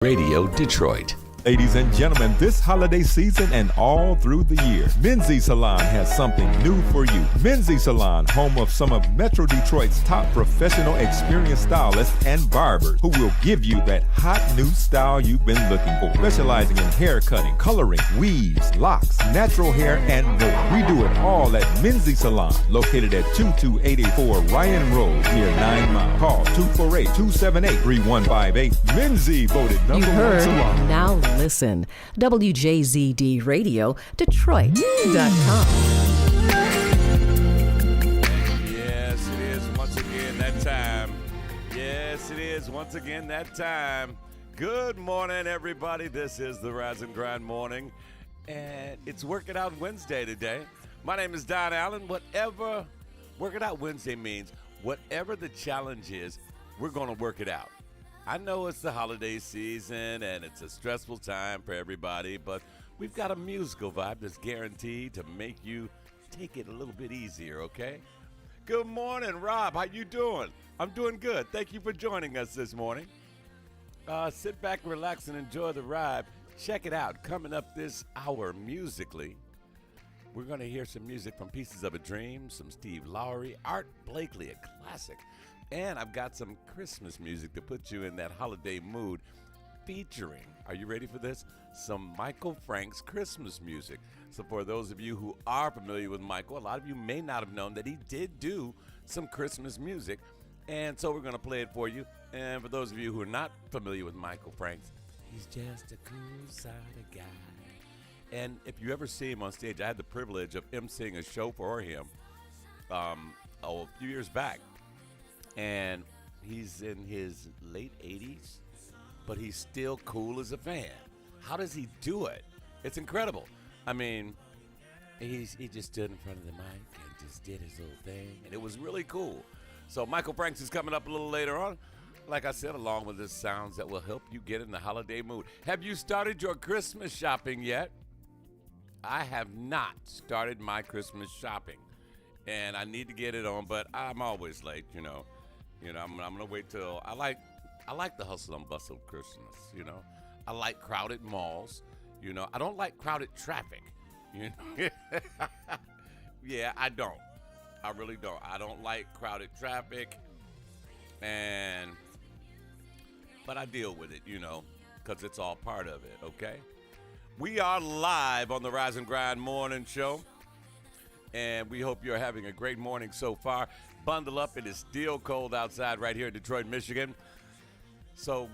Radio Detroit. Ladies and gentlemen, this holiday season and all through the year, Menzie Salon has something new for you. Menzie Salon, home of some of Metro Detroit's top professional experienced stylists and barbers who will give you that hot new style you've been looking for. Specializing in hair cutting, coloring, weaves, locks, natural hair, and more. We do it all at Menzie Salon, located at 2284 Ryan Road near 9 Mile. Call 248-278-3158. Menzie voted number You one heard. salon. Now listen. WJZD Radio, Detroit.com. Yes, it is once again that time. Yes, it is once again that time. Good morning, everybody. This is the Rise and Grind Morning, and it's Work It Out Wednesday today. My name is Don Allen. Whatever Work It Out Wednesday means, whatever the challenge is, we're going to work it out. I know it's the holiday season, and it's a stressful time for everybody, but we've got a musical vibe that's guaranteed to make you take it a little bit easier, okay? Good morning, Rob. How you doing? I'm doing good. Thank you for joining us this morning. Sit back, relax, and enjoy the ride. Check it out. Coming up this hour musically, we're going to hear some music from Pieces of a Dream, some Steve Lowry, Art Blakely, a classic. And I've got some Christmas music to put you in that holiday mood featuring, are you ready for this? Some Michael Frank's Christmas music. So for those of you who are familiar with Michael, a lot of you may not have known that he did do some Christmas music. And so we're going to play it for you. And for those of you who are not familiar with Michael Frank's, he's just a cool-sided guy. And if you ever see him on stage, I had the privilege of emceeing a show for him a few years back. And he's in his late 80s, but he's still cool as a fan. How does he do it? It's incredible. I mean, he just stood in front of the mic and just did his little thing, and it was really cool. So Michael Franks is coming up a little later on, like I said, along with the sounds that will help you get in the holiday mood. Have you started your Christmas shopping yet? I have not started my Christmas shopping, and I need to get it on, but I'm always late, you know. I'm gonna wait till I like the hustle and bustle of Christmas. I like crowded malls. I don't like crowded traffic. Yeah, I don't. I really don't. I don't like crowded traffic, but I deal with it, because it's all part of it. Okay. We are live on the Rise and Grind Morning Show, and we hope you're having a great morning so far. Bundle up. It is still cold outside right here in Detroit, Michigan. So,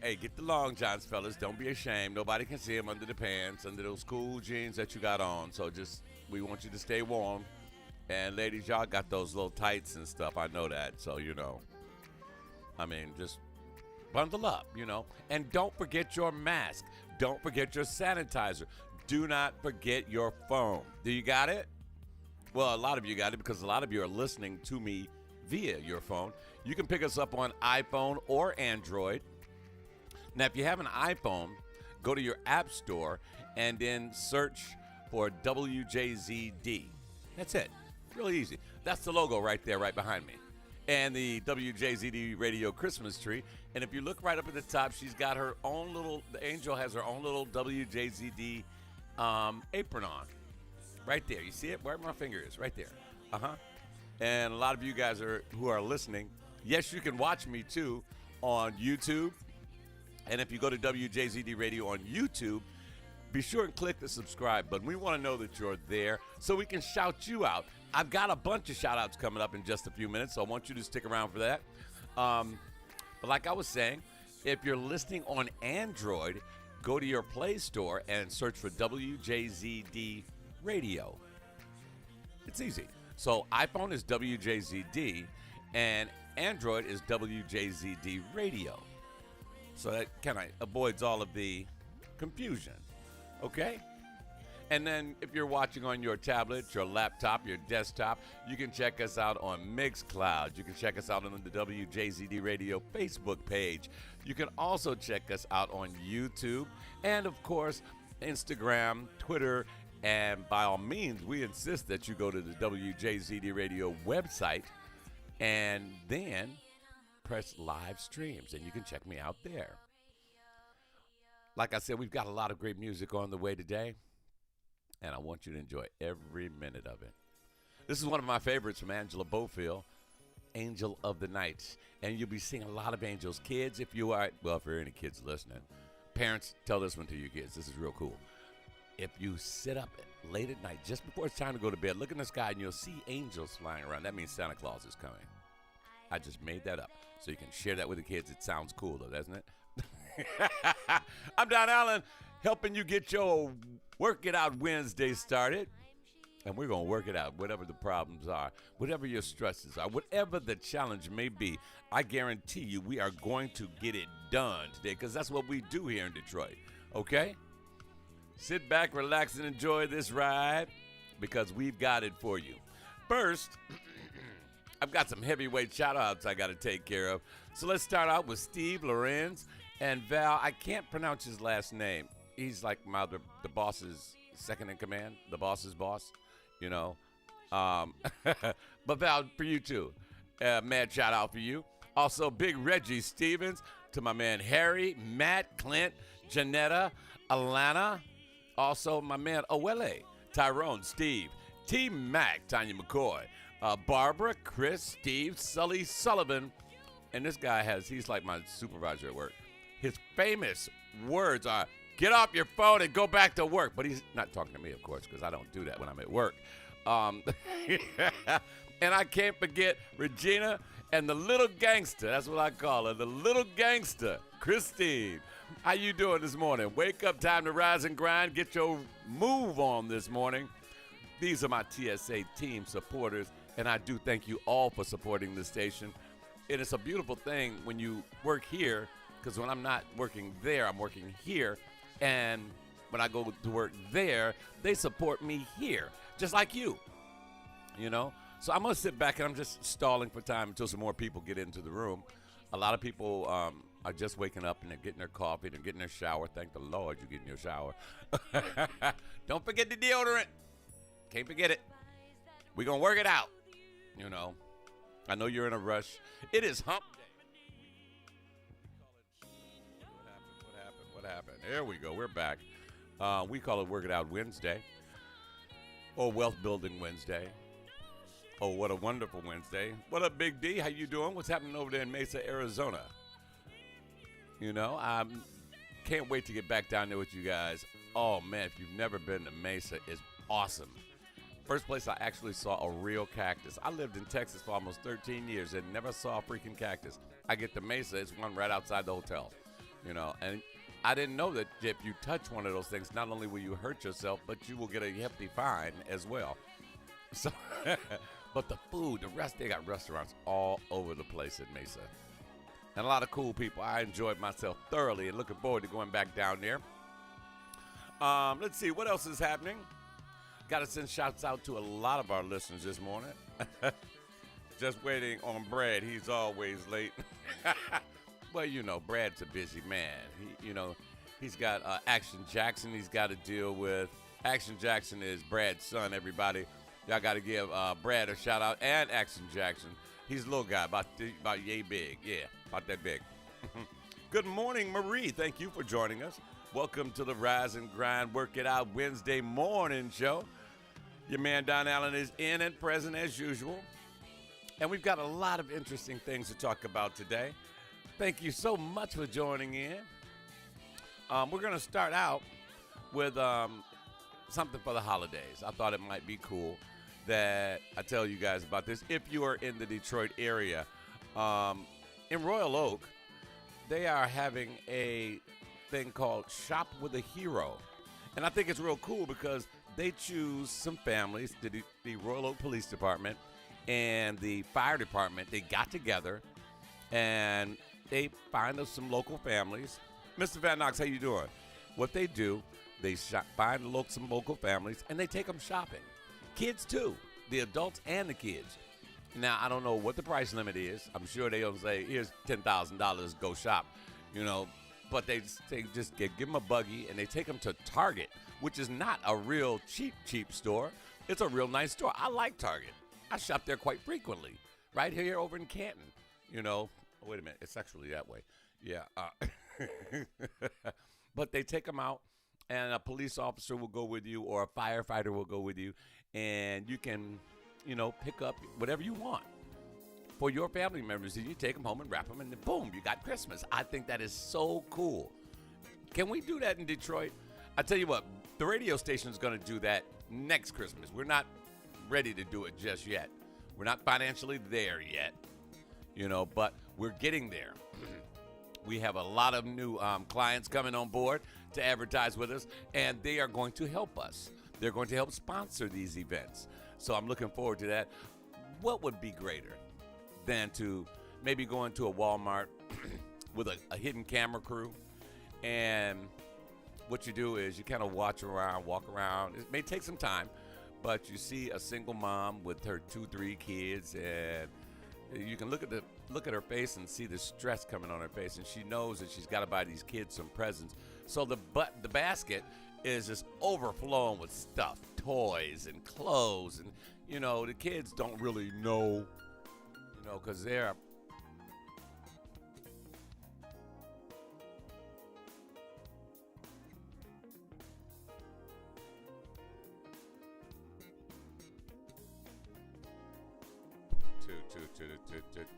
hey, get the long johns, fellas. Don't be ashamed. Nobody can see them under the pants, under those cool jeans that you got on. So we want you to stay warm. And ladies, y'all got those little tights and stuff. I know that. So, just bundle up, And don't forget your mask. Don't forget your sanitizer. Do not forget your phone. Do you got it? Well, a lot of you got it because a lot of you are listening to me via your phone. You can pick us up on iPhone or Android. Now, if you have an iPhone, go to your app store and then search for WJZD. That's it. Really easy. That's the logo right there, right behind me. And the WJZD Radio Christmas tree. And if you look right up at the top, she's got her own the angel has her own little WJZD apron on. Right there. You see it? Where my finger is. Right there. And a lot of you guys who are listening, yes, you can watch me, too, on YouTube. And if you go to WJZD Radio on YouTube, be sure and click the subscribe button. We want to know that you're there so we can shout you out. I've got a bunch of shout-outs coming up in just a few minutes, so I want you to stick around for that. But like I was saying, if you're listening on Android, go to your Play Store and search for WJZD Radio. It's easy. So iPhone is WJZD and Android is WJZD Radio. So that kind of avoids all of the confusion. Okay? And then if you're watching on your tablet, your laptop, your desktop, you can check us out on Mixcloud. You can check us out on the WJZD Radio Facebook page. You can also check us out on YouTube and, of course, Instagram, Twitter, and by all means, we insist that you go to the WJZD Radio website and then press live streams, and you can check me out there. Like I said, we've got a lot of great music on the way today, and I want you to enjoy every minute of it. This is one of my favorites from Angela Bofill, Angel of the Night. And you'll be seeing a lot of angels. Kids, if you are, well, if there are any kids listening, parents, tell this one to your kids. This is real cool. If you sit up late at night, just before it's time to go to bed, look in the sky and you'll see angels flying around. That means Santa Claus is coming. I just made that up. So you can share that with the kids. It sounds cool, though, doesn't it? I'm Don Allen, helping you get your Work It Out Wednesday started. And we're going to work it out, whatever the problems are, whatever your stresses are, whatever the challenge may be. I guarantee you we are going to get it done today because that's what we do here in Detroit, okay? Sit back, relax, and enjoy this ride because we've got it for you. First, I've got some heavyweight shout-outs I got to take care of. So let's start out with Steve Lorenz and Val. I can't pronounce his last name. He's like the boss's second in command, the boss's boss. You know, but Val, for you too, mad shout out for you. Also, big Reggie Stevens, to my man Harry, Matt, Clint, Janetta, Alana. Also, my man Owele, Tyrone, Steve, T Mac, Tanya McCoy, Barbara, Chris, Steve, Sully Sullivan, and this guy he's like my supervisor at work. His famous words are, "Get off your phone and go back to work." But he's not talking to me, of course, because I don't do that when I'm at work. And I can't forget Regina and the little gangster. That's what I call her, the little gangster, Christine. How you doing this morning? Wake up, time to rise and grind. Get your move on this morning. These are my TSA team supporters, and I do thank you all for supporting the station. And it's a beautiful thing when you work here, because when I'm not working there, I'm working here. And when I go to work there, they support me here, just like you, you know? So I'm going to sit back, and I'm just stalling for time until some more people get into the room. A lot of people are just waking up, and they're getting their coffee, they're getting their shower. Thank the Lord you're getting your shower. Don't forget the deodorant. Can't forget it. We're going to work it out, you know? I know you're in a rush. It is hump day. What happened? There we go. We're back. We call it Work It Out Wednesday or Wealth Building Wednesday. Oh, what a wonderful Wednesday. What up, Big D? How you doing? What's happening over there in Mesa, Arizona? You know, I can't wait to get back down there with you guys. Oh, man, if you've never been to Mesa, it's awesome. First place I actually saw a real cactus. I lived in Texas for almost 13 years and never saw a freaking cactus. I get to Mesa, it's one right outside the hotel, you know, and I didn't know that if you touch one of those things, not only will you hurt yourself, but you will get a hefty fine as well. So, but the food, they got restaurants all over the place in Mesa. And a lot of cool people. I enjoyed myself thoroughly and looking forward to going back down there. Let's see, what else is happening? Got to send shouts out to a lot of our listeners this morning. Just waiting on Brad. He's always late. Well, you know, Brad's a busy man. He's got Action Jackson he's got to deal with. Action Jackson is Brad's son, everybody. Y'all got to give Brad a shout out and Action Jackson. He's a little guy, about yay big. Yeah, about that big. Good morning, Marie. Thank you for joining us. Welcome to the Rise and Grind Work It Out Wednesday morning show. Your man Don Allen is in and present as usual. And we've got a lot of interesting things to talk about today. Thank you so much for joining in. We're going to start out with something for the holidays. I thought it might be cool that I tell you guys about this. If you are in the Detroit area, in Royal Oak, they are having a thing called Shop with a Hero. And I think it's real cool because they choose some families, the Royal Oak Police Department and the fire department, they got together and they find us some local families. Mr. Van Knox, how you doing? What they do, they find some local families and they take them shopping. Kids too, the adults and the kids. Now, I don't know what the price limit is. I'm sure they don't say, here's $10,000, go shop, you know. But they just give them a buggy and they take them to Target, which is not a real cheap store. It's a real nice store. I like Target. I shop there quite frequently, right here over in Canton. You know, oh, wait a minute, it's actually that way. Yeah. But they take them out, and a police officer will go with you, or a firefighter will go with you, and you can, pick up whatever you want for your family members, and you take them home and wrap them, and then boom, you got Christmas. I think that is so cool. Can we do that in Detroit? I tell you what, the radio station is going to do that next Christmas. We're not ready to do it just yet. We're not financially there yet, but we're getting there. We have a lot of new clients coming on board to advertise with us, and they are going to help us. They're going to help sponsor these events. So I'm looking forward to that. What would be greater than to maybe go into a Walmart with a hidden camera crew, and what you do is you kind of walk around. It may take some time, but you see a single mom with her 2-3 kids, and you can look at her face and see the stress coming on her face, and she knows that she's got to buy these kids some presents. So the basket is just overflowing with stuff, toys and clothes, and the kids don't really know, because they're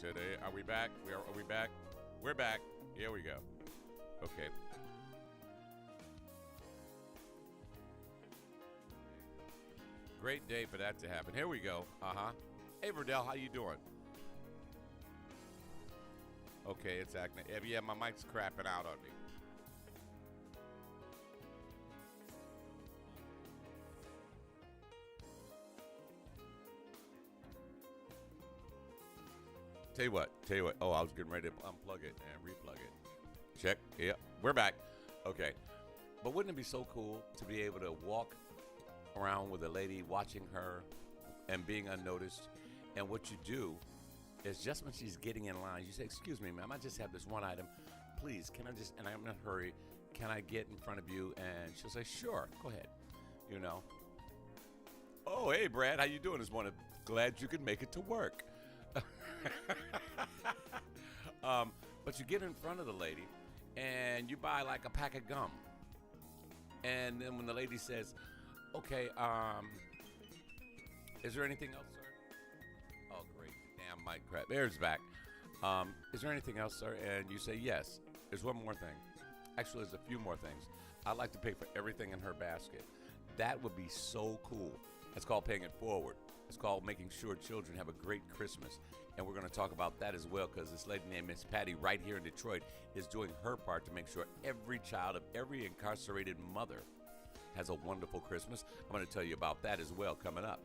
today. Are we back? Are we back? We're back. Here we go. Okay. Great day for that to happen. Here we go. Hey, Verdell, how you doing? Okay, it's acting. Yeah, my mic's crapping out on me. Tell you what. Oh, I was getting ready to unplug it and replug it. Check. Yeah, we're back. Okay. But wouldn't it be so cool to be able to walk around with a lady, watching her and being unnoticed? And what you do is, just when she's getting in line, you say, "Excuse me, ma'am, I just have this one item. Please, can I just," and I'm in a hurry, "can I get in front of you?" And she'll say, "Sure, go ahead." "Oh, hey, Brad, how you doing this morning? Glad you could make it to work." But you get in front of the lady and you buy like a pack of gum, and then when the lady says, "Okay, is there anything else, sir?" Oh, great, damn mic crap. There's back. "Is there anything else, sir?" And you say, "Yes, there's one more thing. Actually, there's a few more things. I'd like to pay for everything in her basket." That would be so cool. It's called paying it forward. It's called making sure children have a great Christmas. And we're going to talk about that as well, because this lady named Miss Patty right here in Detroit is doing her part to make sure every child of every incarcerated mother has a wonderful Christmas. I'm going to tell you about that as well coming up.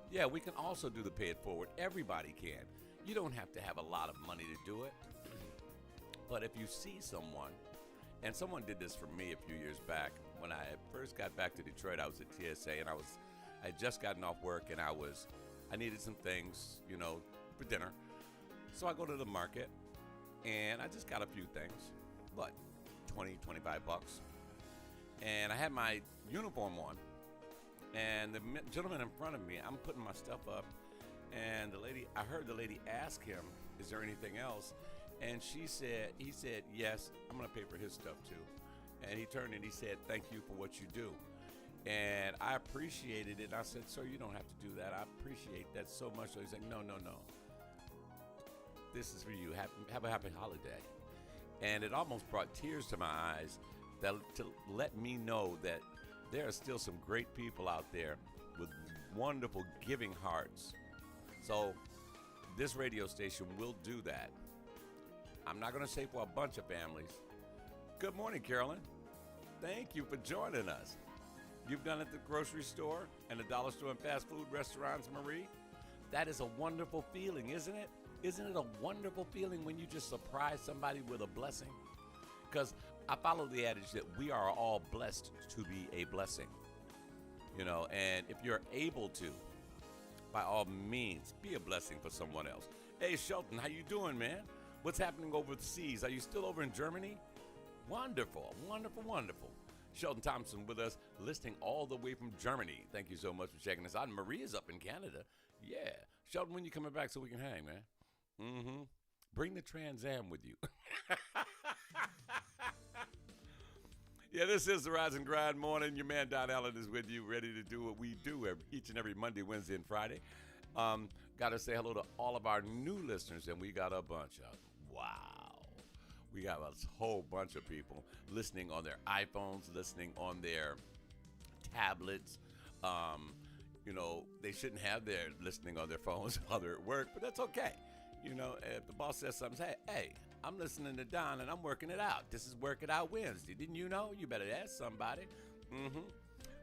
Yeah, we can also do the pay it forward. Everybody can. You don't have to have a lot of money to do it. But if you see someone, and someone did this for me a few years back. When I first got back to Detroit, I was at TSA, and I had just gotten off work, and I needed some things, for dinner. So I go to the market, and I just got a few things, but $20, $25. And I had my uniform on, and the gentleman in front of me, I'm putting my stuff up, and I heard the lady ask him, "Is there anything else?" And he said, "Yes, I'm going to pay for his stuff too." And he turned and he said, "Thank you for what you do." And I appreciated it. I said, "Sir, you don't have to do that. I appreciate that so much." So he's like, No. This is for you. Have a happy holiday." And it almost brought tears to my eyes to let me know that there are still some great people out there with wonderful giving hearts. So this radio station will do that. I'm not going to say for a bunch of families. Good morning, Carolyn. Thank you for joining us. You've done it at the grocery store and the dollar store and fast food restaurants, Marie. That is a wonderful feeling, isn't it? Isn't it a wonderful feeling when you just surprise somebody with a blessing? Because I follow the adage that we are all blessed to be a blessing. And if you're able to, by all means, be a blessing for someone else. Hey, Shelton, how you doing, man? What's happening overseas? Are you still over in Germany? Wonderful, wonderful, wonderful. Shelton Thompson with us, listening all the way from Germany. Thank you so much for checking us out. And Maria's up in Canada. Yeah. Shelton, when you coming back so we can hang, man? Bring the Trans Am with you. Yeah, this is the Rise and Grind Morning. Your man Don Allen is with you, ready to do what we do each and every Monday, Wednesday, and Friday. Got to say hello to all of our new listeners, and we got a bunch of them. Wow. We got a whole bunch of people listening on their iPhones, listening on their tablets. They shouldn't have their listening on their phones while they're at work, but that's okay. If the boss says something, say, hey, I'm listening to Don and I'm working it out. This is Work It Out Wednesday. Didn't you know? You better ask somebody.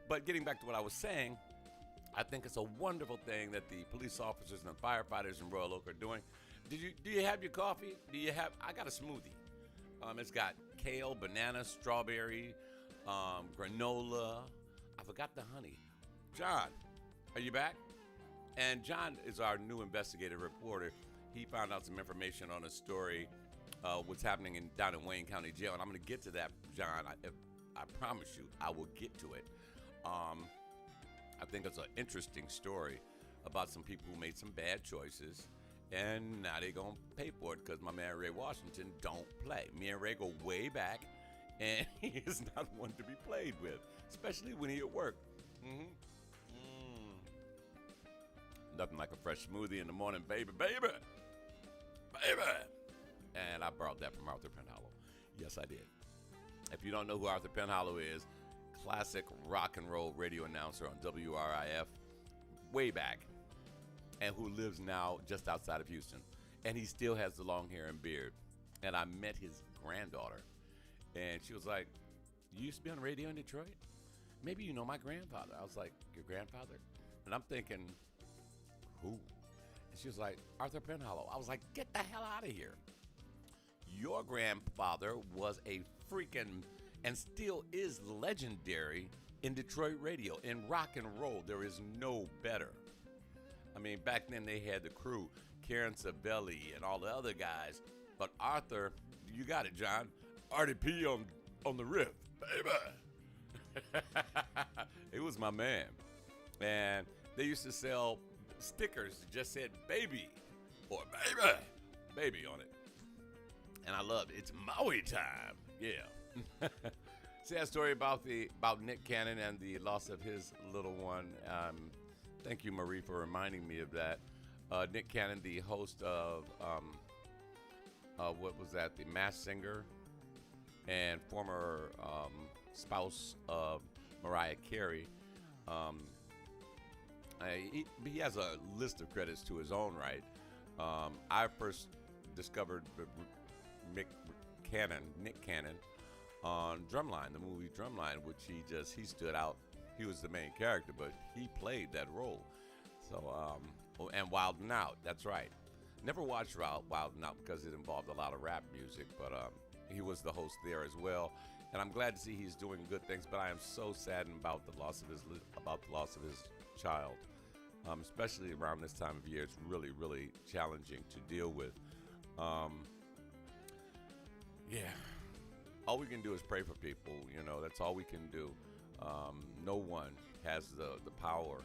But getting back to what I was saying, I think it's a wonderful thing that the police officers and the firefighters in Royal Oak are doing. Do you have your coffee? I got a smoothie. It's got kale, banana, strawberry, granola. I forgot the honey. John, are you back? And John is our new investigative reporter. He found out some information on a story, what's happening down in Wayne County Jail. And I'm going to get to that, John. I promise you, I will get to it. I think it's an interesting story about some people who made some bad choices. And now they're going to pay for it because my man Ray Washington don't play. Me and Ray go way back, and he is not one to be played with, especially when he at work. Nothing like a fresh smoothie in the morning, baby. And I borrowed that from Arthur Penhallow. Yes, I did. If you don't know who Arthur Penhallow is, classic rock and roll radio announcer on WRIF way back, and who lives now just outside of Houston. And he still has the long hair and beard. And I met his granddaughter, and she was like, you used to be on radio in Detroit? Maybe you know my grandfather. I was like, your grandfather? And I'm thinking, who? And she was like, Arthur Penhallow. I was like, get the hell out of here. Your grandfather was a freaking, and still is legendary in Detroit radio. In rock and roll, there is no better. I mean, back then they had the crew, Karen Savelli and all the other guys. But Arthur, you got it, John. Artie P on the riff, baby. It was my man. And they used to sell stickers that just said baby or baby on it. And I loved it. It's Maui time. Yeah. Sad story about Nick Cannon and the loss of his little one. Thank you, Marie, for reminding me of that. Nick Cannon, the host of what was that? The Masked Singer, and former spouse of Mariah Carey. He has a list of credits to his own right. I first discovered Nick Cannon on Drumline, the movie Drumline, which he stood out. He was the main character, but he played that role. So, and Wild 'N Out, that's right. Never watched Wild 'N Out because it involved a lot of rap music, but he was the host there as well. And I'm glad to see he's doing good things, but I am so saddened about the loss of his child. Especially around this time of year, it's really, really challenging to deal with. Yeah. All we can do is pray for people. That's all we can do. No one has the power,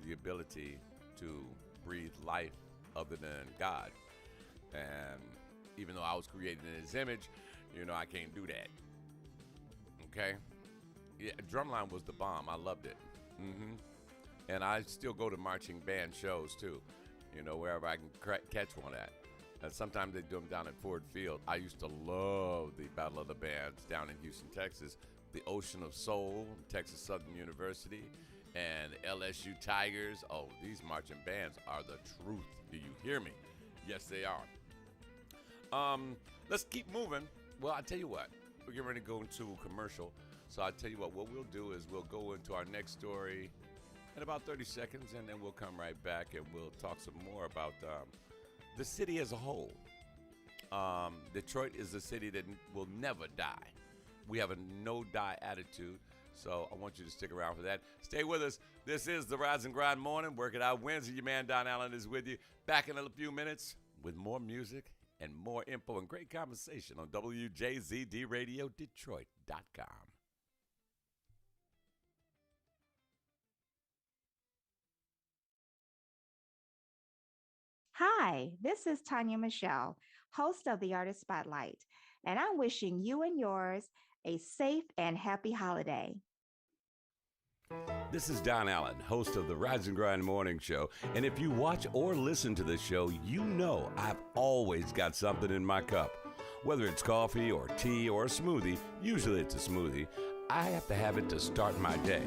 the ability to breathe life other than God. And even though I was created in his image, I can't do that. Okay? Yeah, Drumline was the bomb. I loved it. And I still go to marching band shows too, wherever I can catch one at. And sometimes they do them down at Ford Field. I used to love the Battle of the Bands down in Houston, Texas. The Ocean of Soul, Texas Southern University, and LSU Tigers. Oh, these marching bands are the truth. Do you hear me? Yes, they are. Let's keep moving. Well, I tell you what, we're getting ready to go into a commercial. So I tell you what we'll do is we'll go into our next story in about 30 seconds, and then we'll come right back and we'll talk some more about the city as a whole. Detroit is a city that will never die. We have a no-die attitude, so I want you to stick around for that. Stay with us. This is the Rise and Grind Morning. Work It Out Wednesday. Your man Don Allen is with you. Back in a few minutes with more music and more info and great conversation on WJZDRadioDetroit.com. Hi, this is Tanya Michelle, host of the Artist Spotlight, and I'm wishing you and yours a safe and happy holiday. This is Don Allen, host of the Rise and Grind Morning Show. And if you watch or listen to the show, you know I've always got something in my cup. Whether it's coffee or tea or a smoothie, usually it's a smoothie, I have to have it to start my day.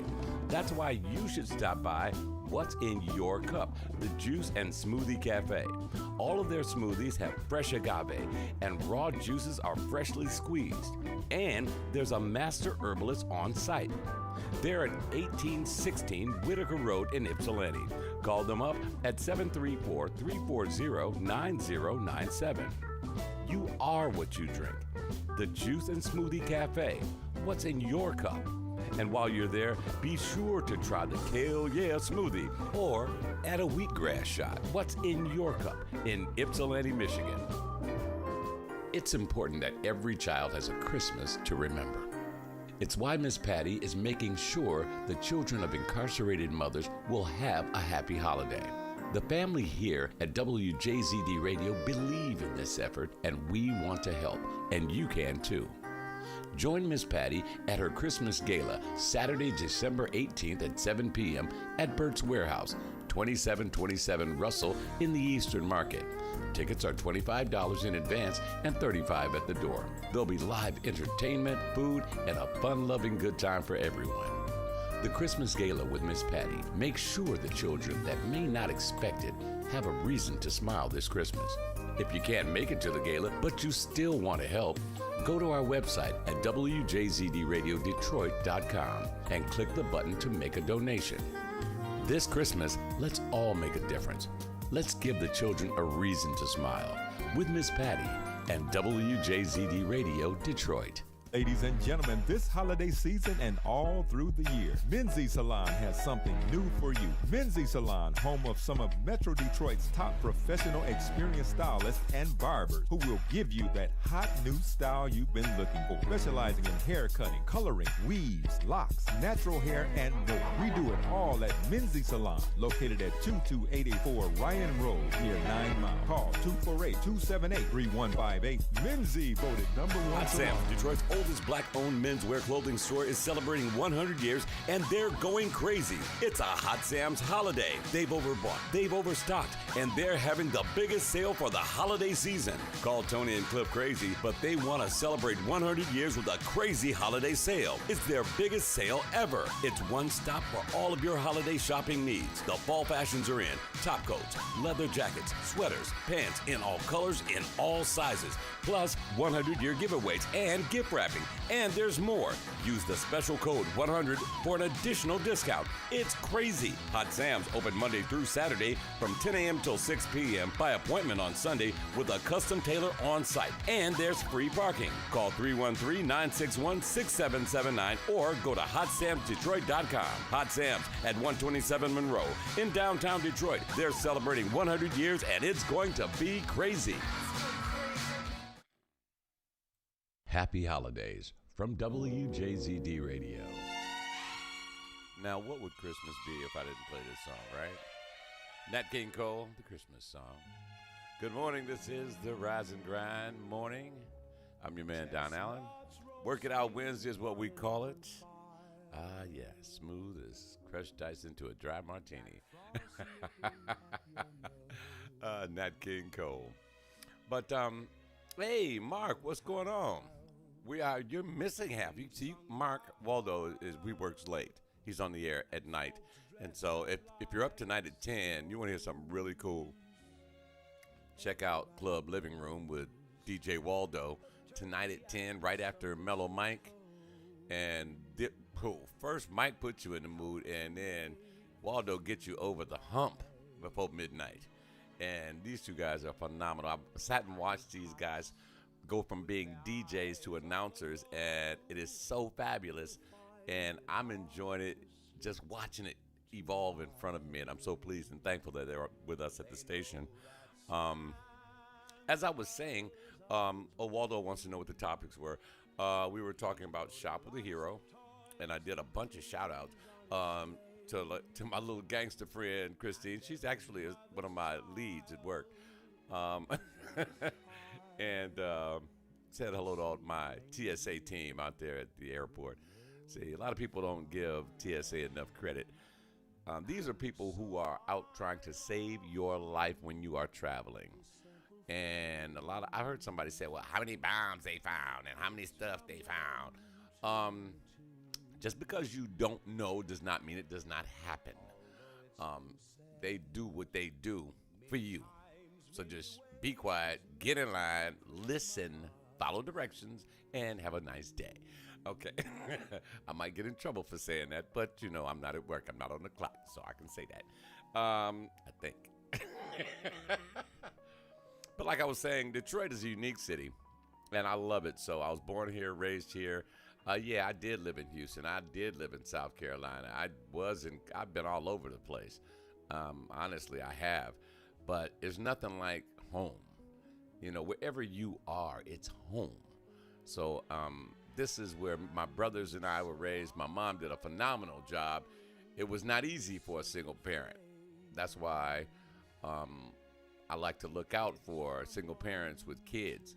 That's why you should stop by What's in Your Cup, the Juice and Smoothie Cafe. All of their smoothies have fresh agave, and raw juices are freshly squeezed. And there's a master herbalist on site. They're at 1816 Whitaker Road in Ypsilanti. Call them up at 734-340-9097. You are what you drink. The Juice and Smoothie Cafe. What's in your cup? And while you're there, be sure to try the Kale Yeah smoothie or add a wheatgrass shot. What's in your cup in Ypsilanti, Michigan? It's important that every child has a Christmas to remember. It's why Miss Patty is making sure the children of incarcerated mothers will have a happy holiday. The family here at WJZD Radio believe in this effort, and we want to help, and you can too. Join Miss Patty at her Christmas Gala, Saturday, December 18th at 7 p.m. at Burt's Warehouse, 2727 Russell in the Eastern Market. Tickets are $25 in advance and $35 at the door. There'll be live entertainment, food, and a fun-loving good time for everyone. The Christmas Gala with Miss Patty makes sure the children that may not expect it have a reason to smile this Christmas. If you can't make it to the gala, but you still want to help, go to our website at wjzdradiodetroit.com and click the button to make a donation. This Christmas, let's all make a difference. Let's give the children a reason to smile with Miss Patty and WJZD Radio Detroit. Ladies and gentlemen, this holiday season and all through the year, Menzies Salon has something new for you. Menzies Salon, home of some of Metro Detroit's top professional experienced stylists and barbers who will give you that hot new style you've been looking for. Specializing in hair cutting, coloring, weaves, locks, natural hair, and more. We do it all at Menzies Salon, located at 22884 Ryan Road near 9 Mile. Call 248-278-3158. Menzies voted number one. Hot Sam's, Detroit's oldest black-owned menswear clothing store, is celebrating 100 years, and they're going crazy. It's a Hot Sam's holiday. They've overbought, they've overstocked, and they're having the biggest sale for the holiday season. Call Tony and Cliff crazy, but they want to celebrate 100 years with a crazy holiday sale. It's their biggest sale ever. It's one stop for all of your holiday shopping needs. The fall fashions are in. Top coats, leather jackets, sweaters, pants in all colors, in all sizes. Plus 100-year giveaways and gift wrapping. And there's more. Use the special code 100 for an additional discount. It's crazy. Hot Sam's open Monday through Saturday from 10 a.m. till 6 p.m. by appointment on Sunday with a custom tailor on site. And there's free parking. Call 313-961-6779 or go to HotSamsDetroit.com. Hot Sam's at 127 Monroe in downtown Detroit. They're celebrating 100 years and it's going to be crazy. Happy holidays from WJZD Radio. Now, what would Christmas be if I didn't play this song, right? Nat King Cole, the Christmas song. Good morning. This is the Rise and Grind morning. I'm your man, Don Allen. Work It Out Wednesday is what we call it. Yeah, smooth as crushed ice into a dry martini. Nat King Cole. But, hey, Mark, what's going on? You're missing half. You see, Mark Waldo he works late. He's on the air at night. And so if you're up tonight at 10, you want to hear something really cool, check out Club Living Room with DJ Waldo tonight at 10, right after Mellow Mike. And first Mike puts you in the mood, and then Waldo gets you over the hump before midnight. And these two guys are phenomenal. I sat and watched these guys go from being DJs to announcers, and it is so fabulous. And I'm enjoying it, just watching it evolve in front of me. And I'm so pleased and thankful that they're with us at the station. As I was saying, Waldo wants to know what the topics were. We were talking about Shop with a Hero, and I did a bunch of shout-outs to my little gangster friend, Christine. She's actually one of my leads at work. And said hello to all my TSA team out there at the airport. See, a lot of people don't give TSA enough credit. These are people who are out trying to save your life when you are traveling. And I heard somebody say, well, how many bombs they found and how many stuff they found. Just because you don't know does not mean it does not happen. They do what they do for you. So just be quiet, get in line, listen, follow directions, and have a nice day. Okay. I might get in trouble for saying that, but you know, I'm not at work. I'm not on the clock, so I can say that. I think. But like I was saying, Detroit is a unique city, and I love it. So I was born here, raised here. Yeah, I did live in Houston. I did live in South Carolina. I've been all over the place. Honestly, I have. But it's nothing like home. You know, wherever you are, it's home. So this is where my brothers and I were raised. My mom did a phenomenal job. It was not easy for a single parent. That's why I like to look out for single parents with kids.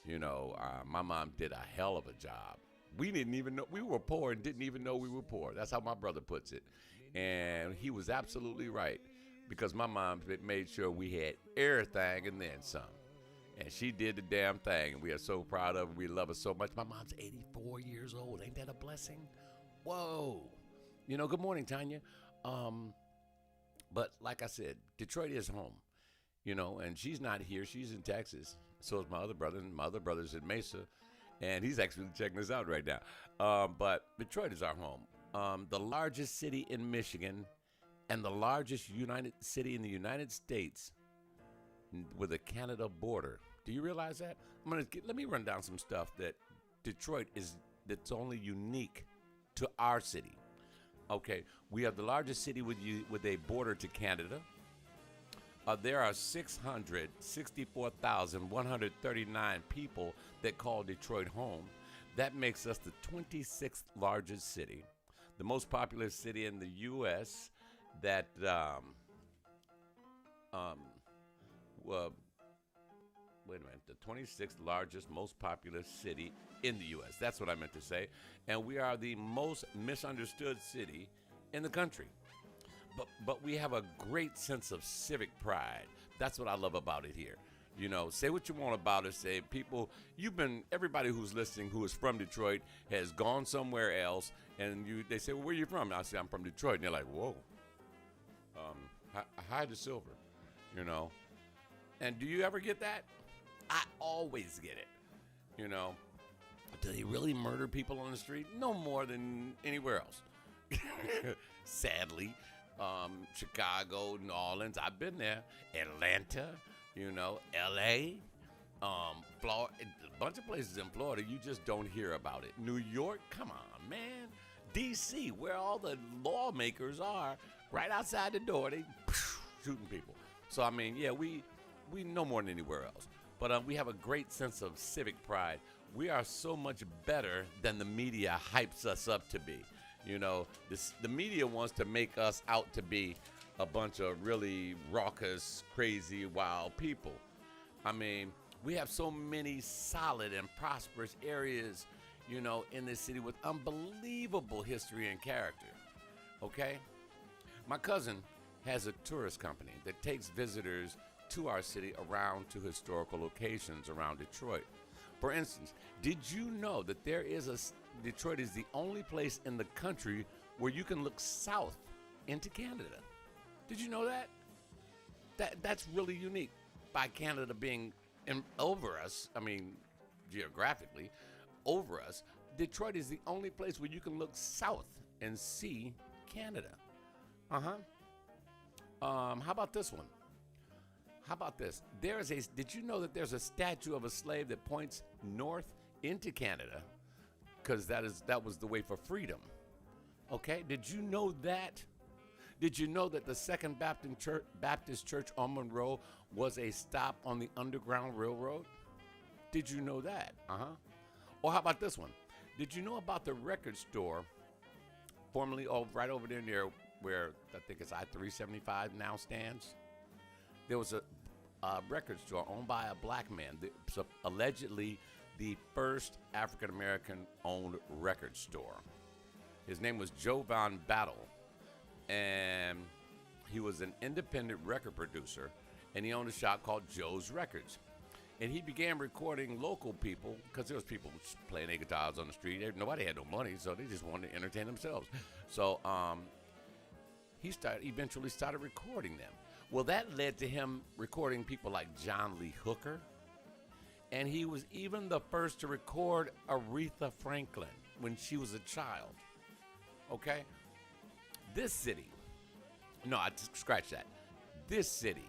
You know, my mom did a hell of a job. We didn't even know we were poor and didn't even know we were poor. That's how my brother puts it. And he was absolutely right, because my mom made sure we had everything and then some. And she did the damn thing, and we are so proud of her. We love her so much. My mom's 84 years old. Ain't that a blessing? Whoa. You know, good morning, Tanya. But like I said, Detroit is home, you know, and she's not here. She's in Texas. So is my other brother, and my other brother's in Mesa, and he's actually checking us out right now. But Detroit is our home. The largest city in Michigan and the largest city in the United States with a Canada border. Do you realize that? Let me run down some stuff that Detroit that's only unique to our city. Okay, we have the largest city with a border to Canada. There are 664,139 people that call Detroit home. That makes us the 26th largest city, the most populous city in the U.S. That wait a minute, the 26th largest, most populous city in the U.S. That's what I meant to say. And we are the most misunderstood city in the country. But we have a great sense of civic pride. That's what I love about it here. You know, say what you want about it. Say, people, everybody who's listening who is from Detroit has gone somewhere else, and they say, well, where are you from? And I say, I'm from Detroit. And they're like, whoa, hide the silver, you know. And do you ever get that? I always get it, you know. Do they really murder people on the street? No more than anywhere else. Sadly. Chicago, New Orleans, I've been there. Atlanta, you know, L.A., Florida, a bunch of places in Florida, you just don't hear about it. New York, come on, man. D.C., where all the lawmakers are, right outside the door, they shooting people. So, I mean, yeah, we know more than anywhere else. But we have a great sense of civic pride. We are so much better than the media hypes us up to be. You know, the media wants to make us out to be a bunch of really raucous, crazy, wild people. I mean, we have so many solid and prosperous areas, you know, in this city with unbelievable history and character. Okay? My cousin has a tourist company that takes visitors to our city around to historical locations around Detroit. For instance, did you know that Detroit is the only place in the country where you can look south into Canada? Did you know that? That's really unique. By Canada being over us, I mean, geographically, over us, Detroit is the only place where you can look south and see Canada. How about this one? How about this? Did you know that there's a statue of a slave that points north into Canada? Because that was the way for freedom. Okay? Did you know that? Did you know that the Second Baptist Church on Monroe was a stop on the Underground Railroad? Did you know that? Or how about this one? Did you know about the record store, formerly right over there near where I think it's I-375 now stands? There was a record store owned by a black man. So allegedly, the first African-American owned record store. His name was Joe Von Battle, and he was an independent record producer, and he owned a shop called Joe's Records. And he began recording local people because there was people playing their guitars on the street. Nobody had no money, so they just wanted to entertain themselves. So he eventually started recording them. Well, that led to him recording people like John Lee Hooker, and he was even the first to record Aretha Franklin when she was a child. Okay? This city, no, I scratch that. This city,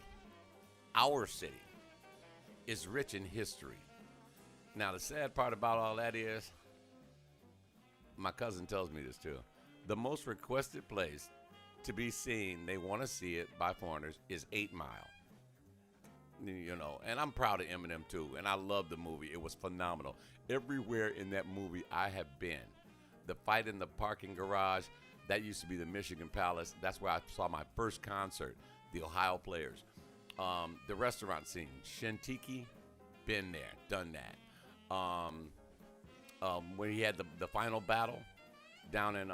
our city, is rich in history. Now, the sad part about all that is, my cousin tells me this too, the most requested place to be seen, they want to see it by foreigners, is 8 Mile. You know, and I'm proud of Eminem too, and I love the movie. It was phenomenal. Everywhere in that movie I have been. The fight in the parking garage, that used to be the Michigan Palace. That's where I saw my first concert, the Ohio Players. The restaurant scene, Shintiki, been there, done that. When he had the final battle down in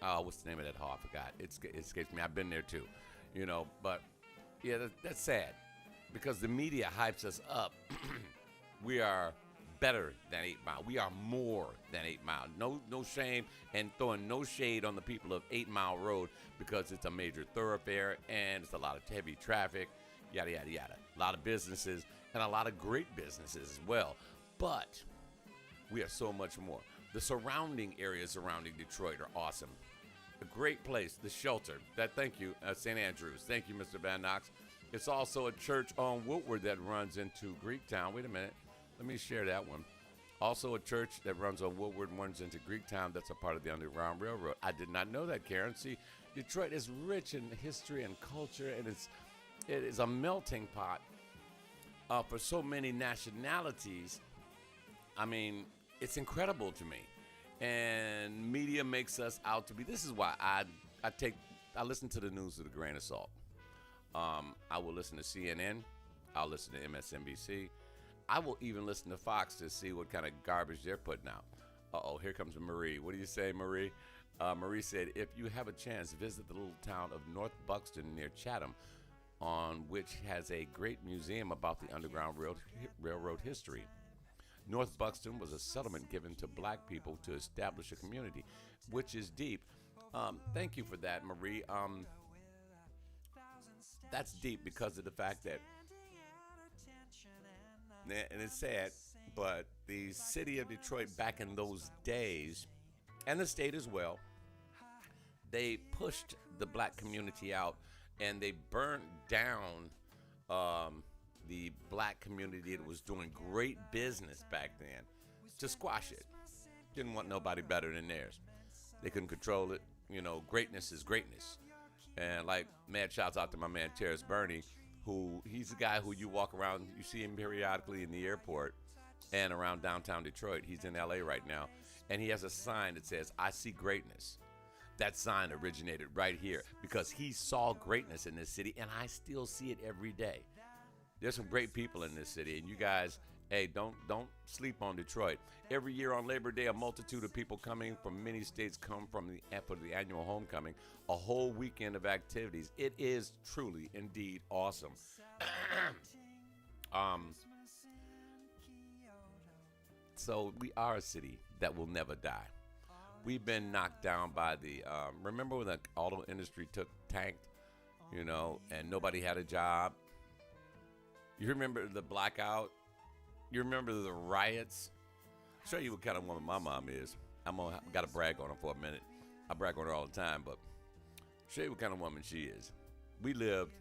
what's the name of that hall? I forgot. It escapes me. I've been there too, you know. But yeah, that's sad because the media hypes us up. We are better than 8 Mile. We are more than 8 Mile. No shame and throwing no shade on the people of 8 Mile Road because it's a major thoroughfare and it's a lot of heavy traffic, yada, yada, yada. A lot of businesses and a lot of great businesses as well. But we are so much more. The surrounding areas surrounding Detroit are awesome. A great place, the shelter. Thank you, St. Andrews. Thank you, Mr. Van Knox. It's also a church on Woodward that runs into Greektown. Wait a minute. Let me share that one. Also a church that runs on Woodward and runs into Greektown. That's a part of the Underground Railroad. I did not know that, Karen. See, Detroit is rich in history and culture, and it is a melting pot for so many nationalities. I mean, it's incredible to me. And media makes us out to be. This is why I listen to the news with a grain of salt. I will listen to CNN. I'll listen to MSNBC. I will even listen to Fox to see what kind of garbage they're putting out. Uh-oh, here comes Marie. What do you say, Marie? Marie said, if you have a chance, visit the little town of North Buxton near Chatham, on which has a great museum about the Underground Railroad history. North Buxton was a settlement given to black people to establish a community, which is deep. Thank you for that, Marie. That's deep because of the fact that, and it's sad, but the city of Detroit back in those days, and the state as well, they pushed the black community out and they burned down the black community that was doing great business back then to squash it. Didn't want nobody better than theirs. They couldn't control it. You know, greatness is greatness. And like, mad shouts out to my man Terrence Burney, he's the guy who you walk around, you see him periodically in the airport and around downtown Detroit. He's in LA right now. And he has a sign that says, I see greatness. That sign originated right here because he saw greatness in this city, and I still see it every day. There's some great people in this city, and you guys, hey, don't sleep on Detroit. Every year on Labor Day, a multitude of people coming from many states come for the annual homecoming, a whole weekend of activities. It is truly, indeed, awesome. So we are a city that will never die. We've been knocked down by the, remember when the auto industry tanked, you know, and nobody had a job? You remember the blackout? You remember the riots? I'll show you what kind of woman my mom is. Got to brag on her for a minute. I brag on her all the time, but I'll show you what kind of woman she is. We lived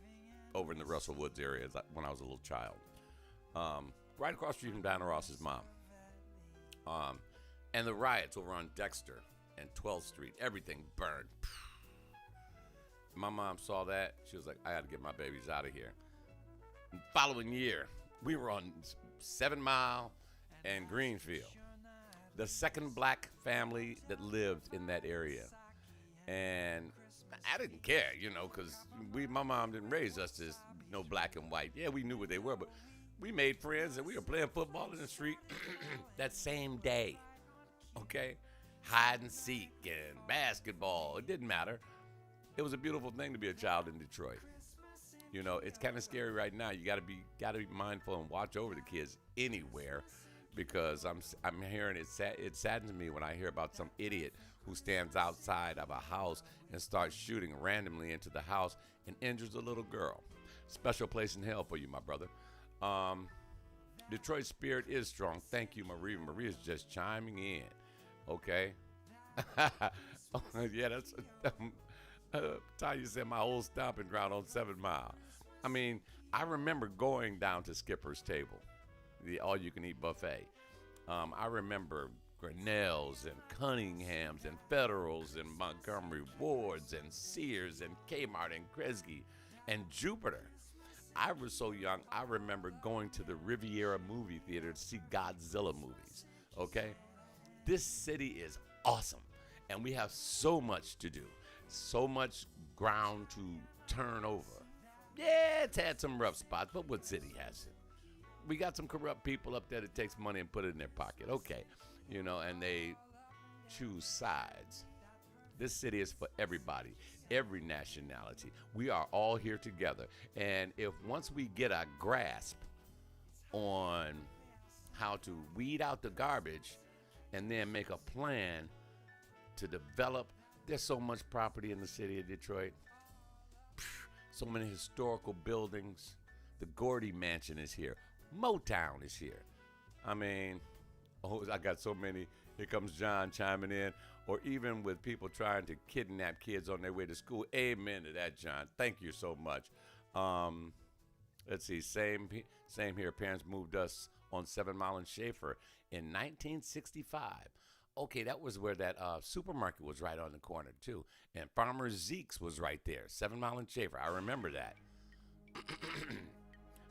over in the Russell Woods area when I was a little child. Right across the street from Diana Ross's mom. And the riots over on Dexter and 12th Street, everything burned. My mom saw that. She was like, I got to get my babies out of here. And the following year, we were on 7 Mile and Greenfield, the second black family that lived in that area. And I didn't care, you know, because my mom didn't raise us as no black and white. Yeah, we knew what they were, but We made friends and we were playing football in the street that same day. Okay? Hide and seek and basketball. It didn't matter. It was a beautiful thing to be a child in Detroit. You know, it's kind of scary right now. You gotta be mindful and watch over the kids anywhere, because I'm hearing it saddens me when I hear about some idiot who stands outside of a house and starts shooting randomly into the house and injures a little girl. Special place in hell for you, my brother. Detroit spirit is strong. Thank you, Marie. Maria's just chiming in. Okay. Yeah, that's. Tanya said my old stomping ground on 7 Mile. I mean, I remember going down to Skipper's Table, the all-you-can-eat buffet. I remember Grinnell's and Cunningham's and Federal's and Montgomery Ward's and Sears and Kmart and Kresge and Jupiter. I was so young, I remember going to the Riviera movie theater to see Godzilla movies, okay? This city is awesome, and we have so much to do. So much ground to turn over. Yeah, it's had some rough spots, but what city hasn't? We got some corrupt people up there that takes money and put it in their pocket. Okay, you know, and they choose sides. This city is for everybody, every nationality. We are all here together. And if once we get a grasp on how to weed out the garbage and then make a plan to develop. There's so much property in the city of Detroit. So many historical buildings. The Gordy Mansion is here. Motown is here. I mean, I got so many. Here comes John chiming in. Or even with people trying to kidnap kids on their way to school. Amen to that, John. Thank you so much. Let's see. Same here. Parents moved us on 7 Mile and Schaefer in 1965. Okay, that was where that supermarket was right on the corner, too. And Farmer Zeke's was right there, 7 Mile and Schaefer. I remember that.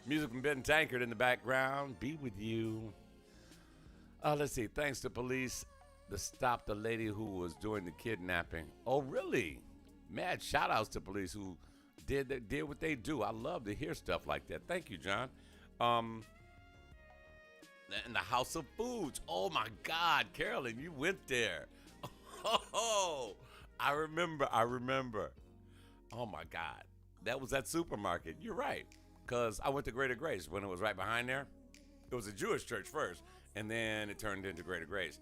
Music from Ben Tankard in the background. Be with you. Let's see. Thanks to police to stop the lady who was doing the kidnapping. Oh, really? Mad shout-outs to police who did what they do. I love to hear stuff like that. Thank you, John. In the House of Foods. Oh, my God, Carolyn, you went there. Oh, I remember. Oh, my God. That was that supermarket. You're right, because I went to Greater Grace when it was right behind there. It was a Jewish church first, and then it turned into Greater Grace.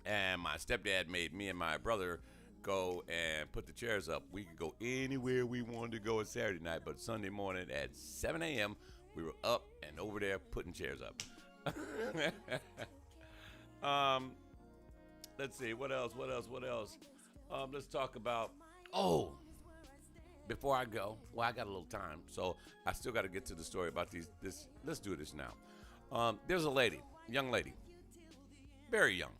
And my stepdad made me and my brother go and put the chairs up. We could go anywhere we wanted to go on Saturday night, but Sunday morning at 7 a.m., we were up and over there putting chairs up. Let's see, what else? Let's talk about, before I go, well, I got a little time, so I still got to get to the story about this. Let's do this now. There's a lady, young lady, very young.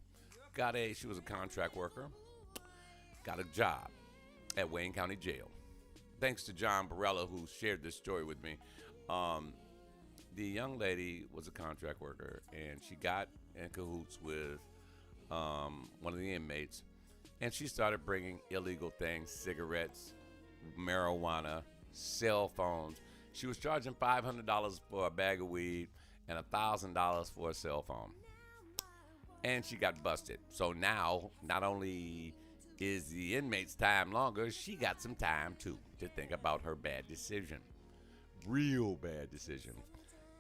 She was a contract worker, got a job at Wayne County Jail. Thanks to John Barella, who shared this story with me. The young lady was a contract worker, and she got in cahoots with one of the inmates, and she started bringing illegal things, cigarettes, marijuana, cell phones. She was charging $500 for a bag of weed and $1,000 for a cell phone. And she got busted. So now, not only is the inmate's time longer, she got some time, too, to think about her bad decision. Real bad decision.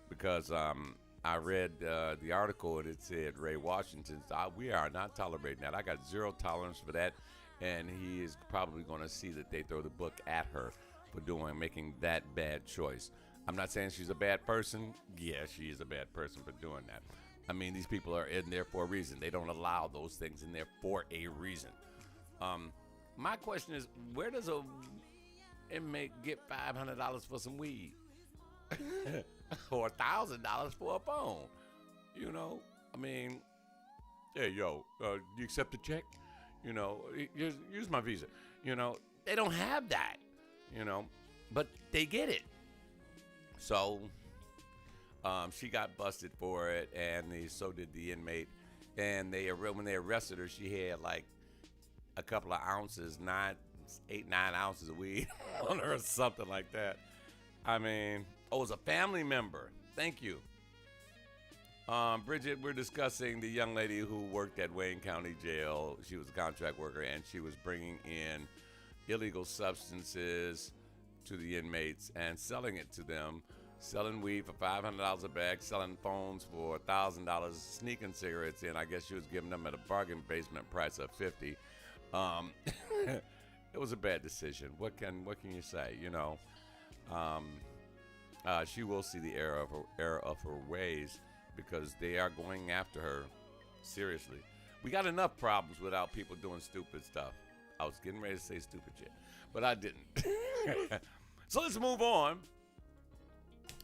Because I read the article, and it said Ray Washington, we are not tolerating that. I got zero tolerance for that. And he is probably going to see that they throw the book at her for making that bad choice. I'm not saying she's a bad person. Yeah, she is a bad person for doing that. I mean, these people are in there for a reason. They don't allow those things in there for a reason. My question is, where does a inmate get $500 for some weed? Or $1,000 for a phone? You know, I mean, hey, yo, you accept a check? You know, use my Visa. You know, they don't have that, you know, but they get it. So she got busted for it, and so did the inmate. And when they arrested her, she had like a couple of ounces, 8-9 ounces of weed on her or something like that. I mean, Oh, it's a family member. Thank you. Bridget, we're discussing the young lady who worked at Wayne County Jail. She was a contract worker, and she was bringing in illegal substances to the inmates and selling it to them, selling weed for $500 a bag, selling phones for $1,000, sneaking cigarettes in. I guess she was giving them at a bargain basement price of $50. It was a bad decision. What can you say? You know, she will see the error of her ways, because they are going after her seriously. We got enough problems without people doing stupid stuff. I was getting ready to say stupid shit, but I didn't. So let's move on.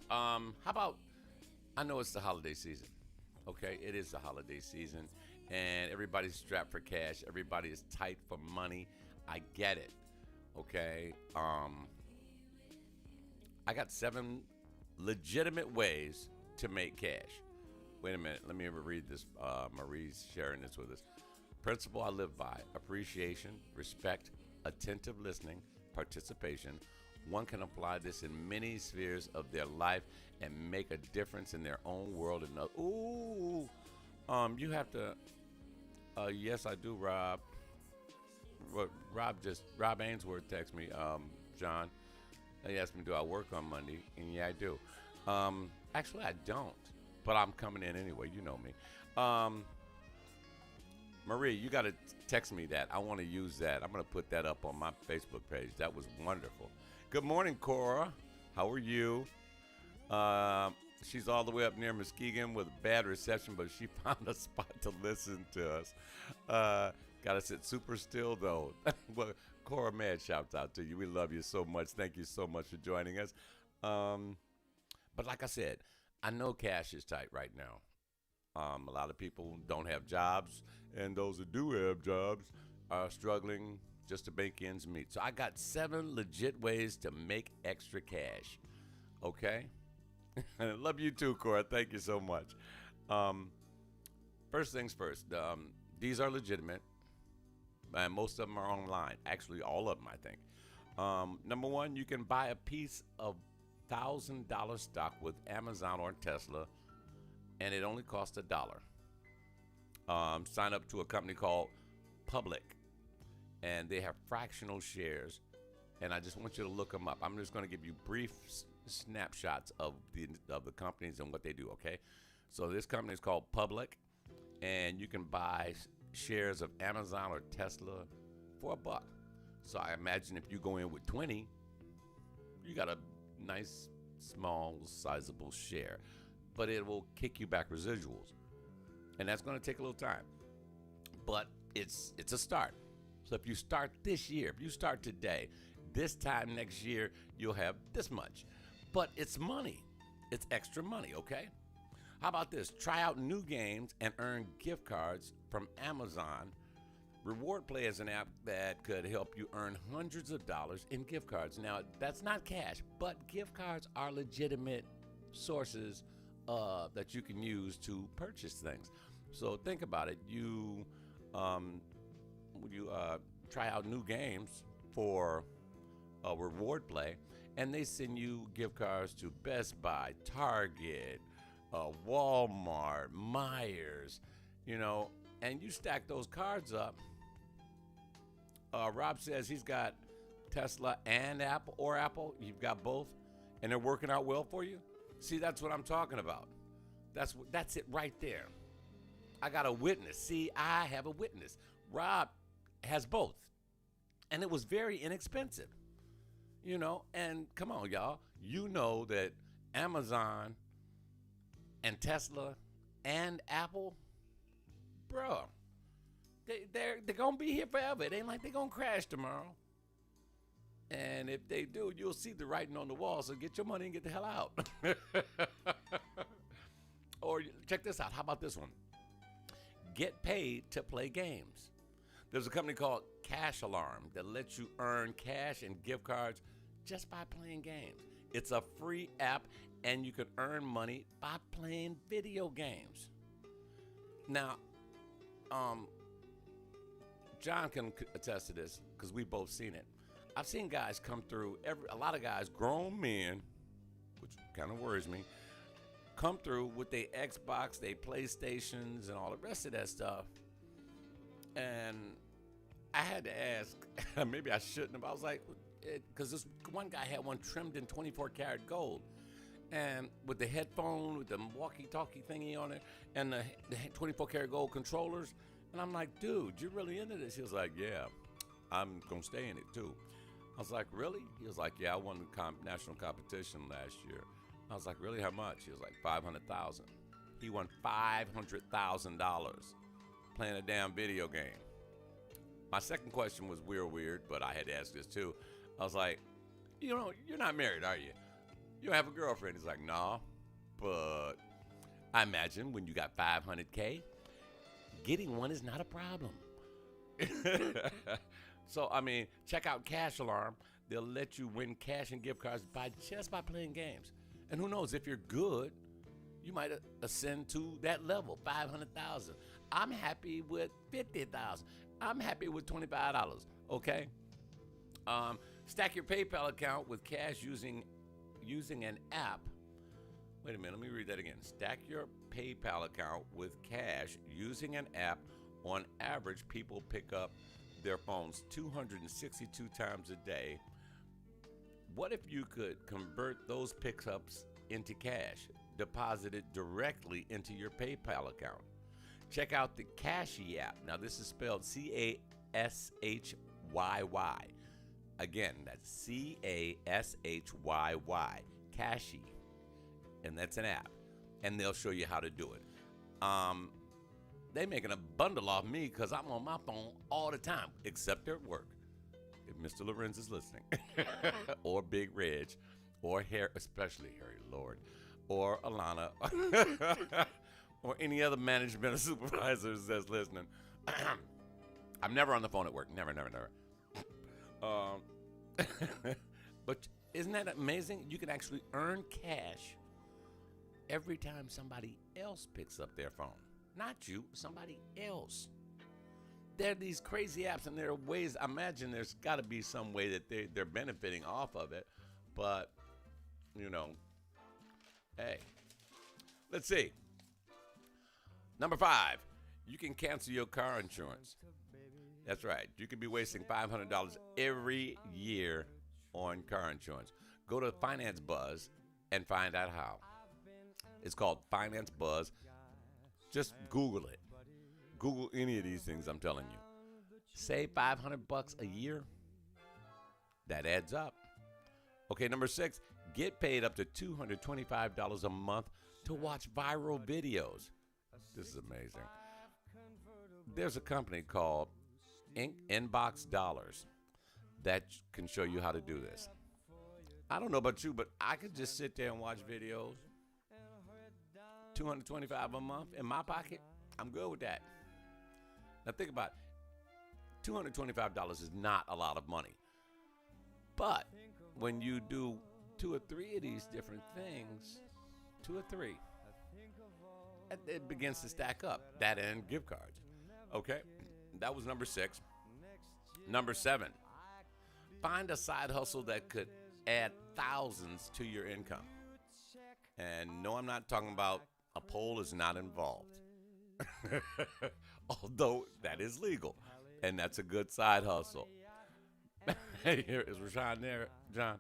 How about, I know it's the holiday season. Okay, it is the holiday season, and everybody's strapped for cash. Everybody is tight for money. I get it. Okay. I got 7 legitimate ways to make cash. Wait a minute. Let me read this. Marie's sharing this with us. Principle I live by: appreciation, respect, attentive listening, participation. One can apply this in many spheres of their life and make a difference in their own world. And ooh, you have to. Yes, I do, Rob. Rob Ainsworth texted me, John. He asked me, do I work on Monday? And yeah, I do. Actually, I don't, but I'm coming in anyway. You know me. Marie, you got to text me that. I want to use that. I'm going to put that up on my Facebook page. That was wonderful. Good morning, Cora. How are you? She's all the way up near Muskegon with bad reception, but she found a spot to listen to us. Got to sit super still, though. Well, Cora, mad shouts out to you. We love you so much. Thank you so much for joining us. But like I said, I know cash is tight right now. A lot of people don't have jobs, and those who do have jobs are struggling just to make ends meet. So I got 7 legit ways to make extra cash. Okay? Love you too, Cora. Thank you so much. First things first, these are legitimate, and most of them are online. Actually, all of them, I think. Number 1, you can buy a piece of $1,000 stock with Amazon or Tesla, and it only costs $1. Sign up to a company called Public, and they have fractional shares, and I just want you to look them up. I'm just going to give you brief snapshots of the companies and what they do, okay? So this company is called Public, and you can buy shares of Amazon or Tesla for $1. So I imagine if you go in with 20, you got a nice, small, sizable share. But it will kick you back residuals, and that's going to take a little time. But it's a start. So if you start this year, if you start today, this time next year, you'll have this much. But it's money. It's extra money, okay? How about this? Try out new games and earn gift cards from Amazon. Reward Play is an app that could help you earn hundreds of dollars in gift cards. Now, that's not cash, but gift cards are legitimate sources that you can use to purchase things. So think about it. You try out new games for Reward Play, and they send you gift cards to Best Buy, Target, Walmart, Myers, and you stack those cards up. Rob says he's got Tesla and Apple. You've got both, and they're working out well for you. See, that's what I'm talking about. That's it right there. I got a witness. See, I have a witness. Rob has both, and it was very inexpensive. And come on, y'all. You know that Amazon and Tesla and Apple, bro, they're going to be here forever. It ain't like they're going to crash tomorrow. And if they do, you'll see the writing on the wall, so get your money and get the hell out. Or check this out. How about this one? Get paid to play games. There's a company called Cash Alarm that lets you earn cash and gift cards just by playing games. It's a free app, and you can earn money by playing video games. Now, John can attest to this because we've both seen it. I've seen guys come through, a lot of guys, grown men which kind of worries me, come through with their Xbox, their PlayStations, and all the rest of that stuff. And I had to ask, maybe I shouldn't have. I was like, because this one guy had one trimmed in 24 karat gold. And with the headphone, with the walkie-talkie thingy on it, and the 24 karat gold controllers. And I'm like, dude, you're really into this? He was like, yeah, I'm going to stay in it too. I was like, really? He was like, yeah, I won the national competition last year. I was like, really? How much? He was like, $500,000. He won $500,000 playing a damn video game. My second question was weird, but I had to ask this too. I was like, you know, you're not married, are you? You don't have a girlfriend? He's like, nah, but I imagine when you got $500K, getting one is not a problem. So, I mean, check out Cash Alarm. They'll let you win cash and gift cards just by playing games. And who knows, if you're good, you might ascend to that level, $500,000. I'm happy with $50,000. I'm happy with $25, okay? Stack your PayPal account with cash using an app. Wait a minute, let me read that again. Stack your PayPal account with cash using an app. On average, people pick up their phones 262 times a day. What if you could convert those pickups into cash, deposit it directly into your PayPal account? Check out the Cashy app. Now, this is spelled Cashyyy. Again, that's Cashyyy. Cashy. And that's an app. And they'll show you how to do it. They making a bundle off me because I'm on my phone all the time, except at work. If Mr. Lorenz is listening, or Big Reg, or especially Harry Lord, or Alana, or any other management or supervisors that's listening. I'm never on the phone at work. Never. But isn't that amazing? You can actually earn cash every time somebody else picks up their phone. Not you, somebody else. There are these crazy apps, and there are ways. I imagine there's got to be some way that they're benefiting off of it. But, you know, hey, let's see. Number 5, you can cancel your car insurance. That's right. You can be wasting $500 every year on car insurance. Go to Finance Buzz and find out how. It's called Finance Buzz. Just Google it. Google any of these things I'm telling you. Save $500 a year. That adds up. Okay, number 6, get paid up to $225 a month to watch viral videos. This is amazing. There's a company called Inbox Dollars that can show you how to do this. I don't know about you, but I could just sit there and watch videos. $225 a month in my pocket, I'm good with that. Now think about it. $225 is not a lot of money. But when you do 2 or 3 of these different things, 2 or 3, it begins to stack up. That and gift cards. Okay, that was number 6. Number 7, find a side hustle that could add thousands to your income. And no, I'm not talking about a pole is not involved. Although that is legal. And that's a good side hustle. Hey, here is Rashawn there, John.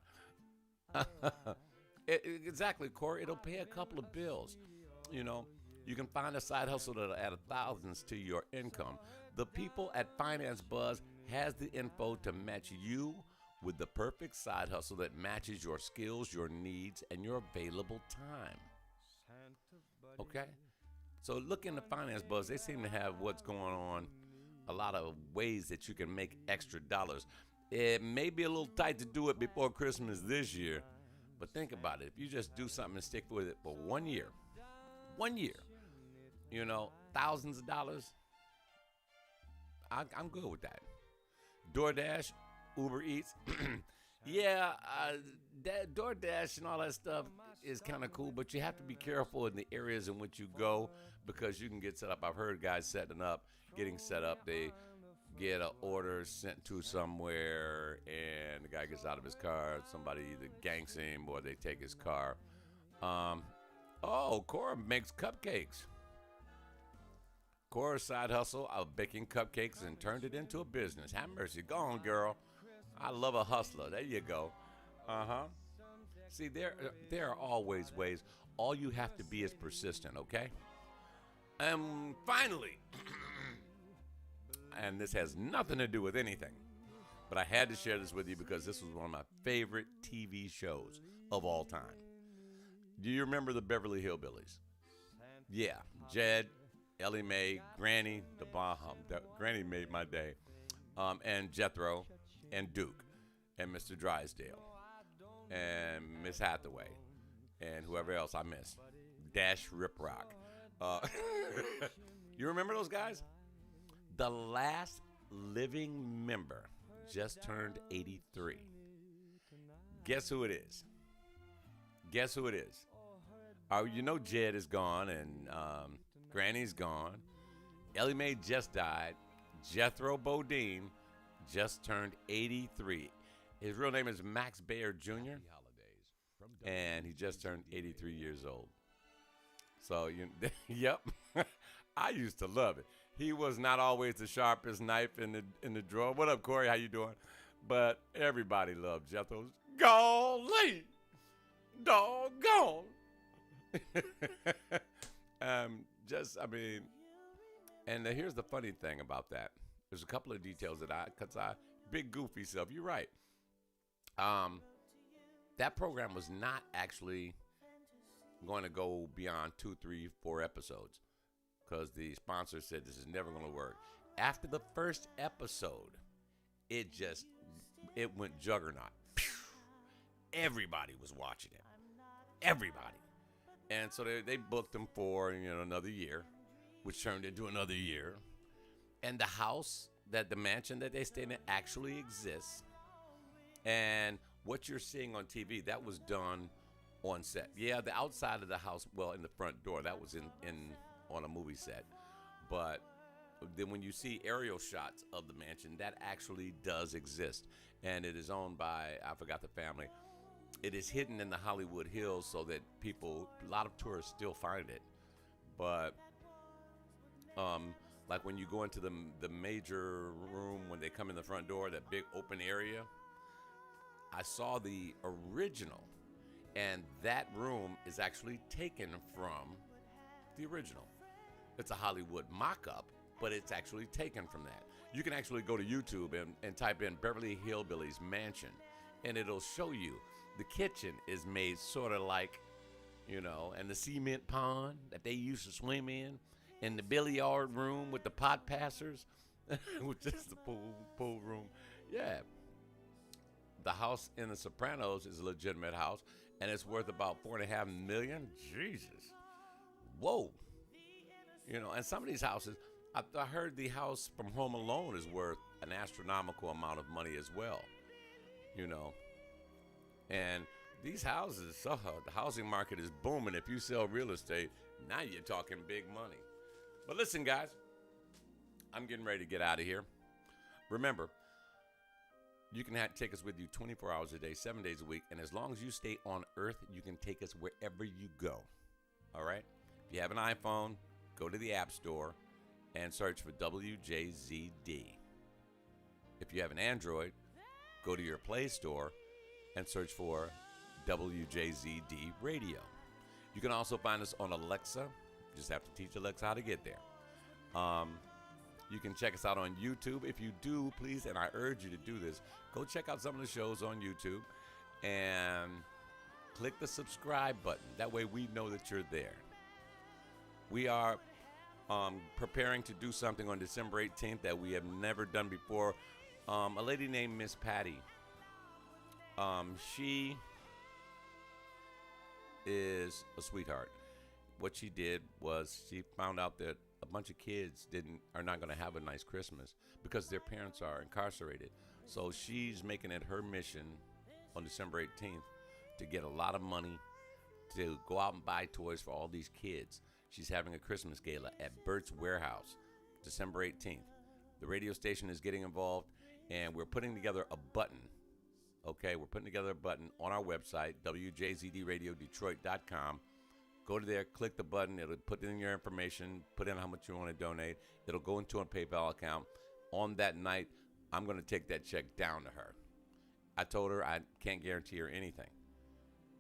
Exactly, Corey. It'll pay a couple of bills. You know, you can find a side hustle that'll add thousands to your income. The people at Finance Buzz has the info to match you with the perfect side hustle that matches your skills, your needs, and your available time. Okay? So look into Finance Buzz. They seem to have what's going on, a lot of ways that you can make extra dollars. It may be a little tight to do it before Christmas this year, but think about it. If you just do something and stick with it for 1 year, you know, thousands of dollars, I'm good with that. DoorDash, Uber Eats, yeah, DoorDash and all that stuff is kind of cool, but you have to be careful in the areas in which you go because you can get set up. I've heard guys getting set up. They get an order sent to somewhere, and the guy gets out of his car. Somebody either ganks him or they take his car. Cora makes cupcakes. Cora's side hustle of baking cupcakes and turned it into a business. Have mercy. Go on, girl. I love a hustler. There you go. See, there are always ways. All you have to be is persistent, okay? Finally, and this has nothing to do with anything, but I had to share this with you because this was one of my favorite TV shows of all time. Do you remember the Beverly Hillbillies? Yeah, Jed, Ellie Mae, Granny, the bomb. Granny made my day, and Jethro, and Duke, and Mr. Drysdale, and Miss Hathaway, and whoever else I missed. Dash Riprock. You remember those guys? The last living member just turned 83. Guess who it is? Guess who it is? You know Jed is gone and Granny's gone. Ellie Mae just died. Jethro Bodine just turned 83. His real name is Max Bayer Jr. And he just turned 83 years old. So, yep, I used to love it. He was not always the sharpest knife in the drawer. What up, Corey? How you doing? But everybody loved Jethro's. Golly, doggone. And here's the funny thing about that. There's a couple of details that big goofy self. You're right. That program was not actually going to go beyond 2, 3, 4 episodes because the sponsor said this is never going to work. After the first episode, it went juggernaut. Everybody was watching it. Everybody. And so they booked him for another year, which turned into another year. And the mansion that they stayed in actually exists. And what you're seeing on TV, that was done on set. Yeah, the outside of the house, well, in the front door, that was on a movie set. But then when you see aerial shots of the mansion, that actually does exist. And it is owned by, I forgot the family. It is hidden in the Hollywood Hills so that a lot of tourists still find it. But like when you go into the major room, when they come in the front door, that big open area, I saw the original. And that room is actually taken from the original. It's a Hollywood mock-up, but it's actually taken from that. You can actually go to YouTube and type in Beverly Hillbillies Mansion, and it'll show you the kitchen is made sort of like, and the cement pond that they used to swim in, and the billiard room with the pot passers, which is the pool room. Yeah. The house in The Sopranos is a legitimate house, and it's worth about $4.5 million. Jesus. Whoa. And some of these houses, I heard the house from Home Alone is worth an astronomical amount of money as well. And these houses, the housing market is booming. If you sell real estate, now you're talking big money. But listen, guys, I'm getting ready to get out of here. Remember, you can take us with you 24 hours a day, 7 days a week. And as long as you stay on Earth, you can take us wherever you go. All right? If you have an iPhone, go to the App Store and search for WJZD. If you have an Android, go to your Play Store and search for WJZD Radio. You can also find us on Alexa. You just have to teach Alexa how to get there. You can check us out on YouTube. If you do, please, and I urge you to do this, go check out some of the shows on YouTube and click the subscribe button. That way we know that you're there. We are preparing to do something on December 18th that we have never done before. A lady named Miss Patty. She is a sweetheart. What she did was she found out that a bunch of kids are not going to have a nice Christmas because their parents are incarcerated. So she's making it her mission on December 18th to get a lot of money to go out and buy toys for all these kids. She's having a Christmas gala at Bert's Warehouse, December 18th. The radio station is getting involved, and we're putting together a button Okay, we're putting together a button on our website, WJZDRadioDetroit.com. Go to there, click the button. It'll put in your information, put in how much you want to donate. It'll go into a PayPal account. On that night, I'm going to take that check down to her. I told her I can't guarantee her anything.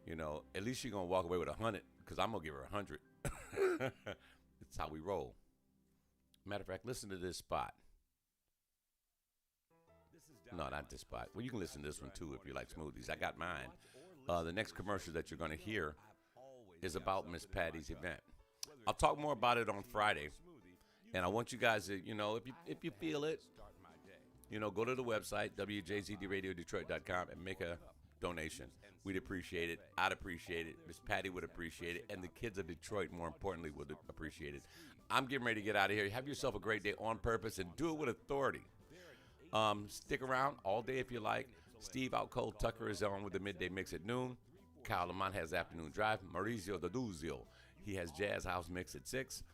You know, at least she's going to walk away with 100 because I'm going to give her 100. It's how we roll. Matter of fact, listen to this spot. No, not this spot. Well, you can listen to this one, too, if you like smoothies. I got mine. The next commercial that you're going to hear is about Miss Patty's event. I'll talk more about it on Friday. And I want you guys to, you know, if you feel it, you know, go to the website, WJZDRadioDetroit.com, and make a donation. We'd appreciate it. I'd appreciate it. Miss Patty would appreciate it. And the kids of Detroit, more importantly, would appreciate it. I'm getting ready to get out of here. Have yourself a great day on purpose and do it with authority. Stick around all day if you like. Steve Out Cold Tucker is on with the Midday Mix at noon. Kyle Lamont has Afternoon Drive. Mauricio Doduzio, he has Jazz House Mix at 6.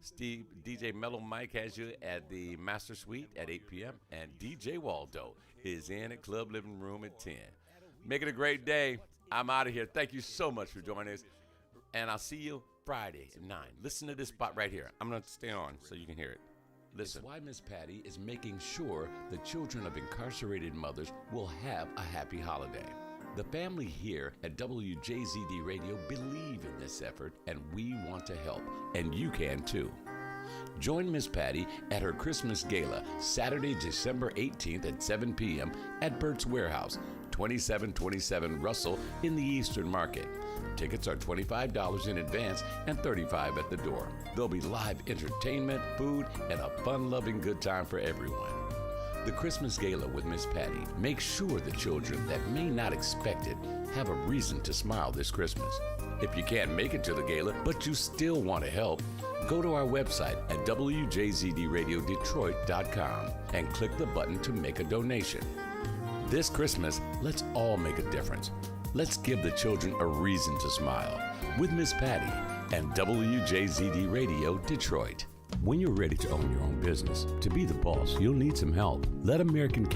Steve, DJ Mellow Mike has you at the Master Suite at 8 p.m. And DJ Waldo is in at Club Living Room at 10. Make it a great day. I'm out of here. Thank you so much for joining us. And I'll see you Friday at 9. Listen to this spot right here. I'm going to stay on so you can hear it. Listen. It's why Miss Patty is making sure the children of incarcerated mothers will have a happy holiday. The family here at WJZD Radio believe in this effort, and we want to help, and you can too. Join Miss Patty at her Christmas Gala, Saturday, December 18th at 7 p.m. at Burt's Warehouse, 2727 Russell in the Eastern Market. Tickets are $25 in advance and $35 at the door. There'll be live entertainment, food, and a fun-loving good time for everyone. The Christmas Gala with Miss Patty makes sure the children that may not expect it have a reason to smile this Christmas. If you can't make it to the gala, but you still want to help, go to our website at WJZDRadioDetroit.com and click the button to make a donation. This Christmas, let's all make a difference. Let's give the children a reason to smile with Miss Patty and WJZD Radio Detroit. When you're ready to own your own business, to be the boss, you'll need some help. Let American Capital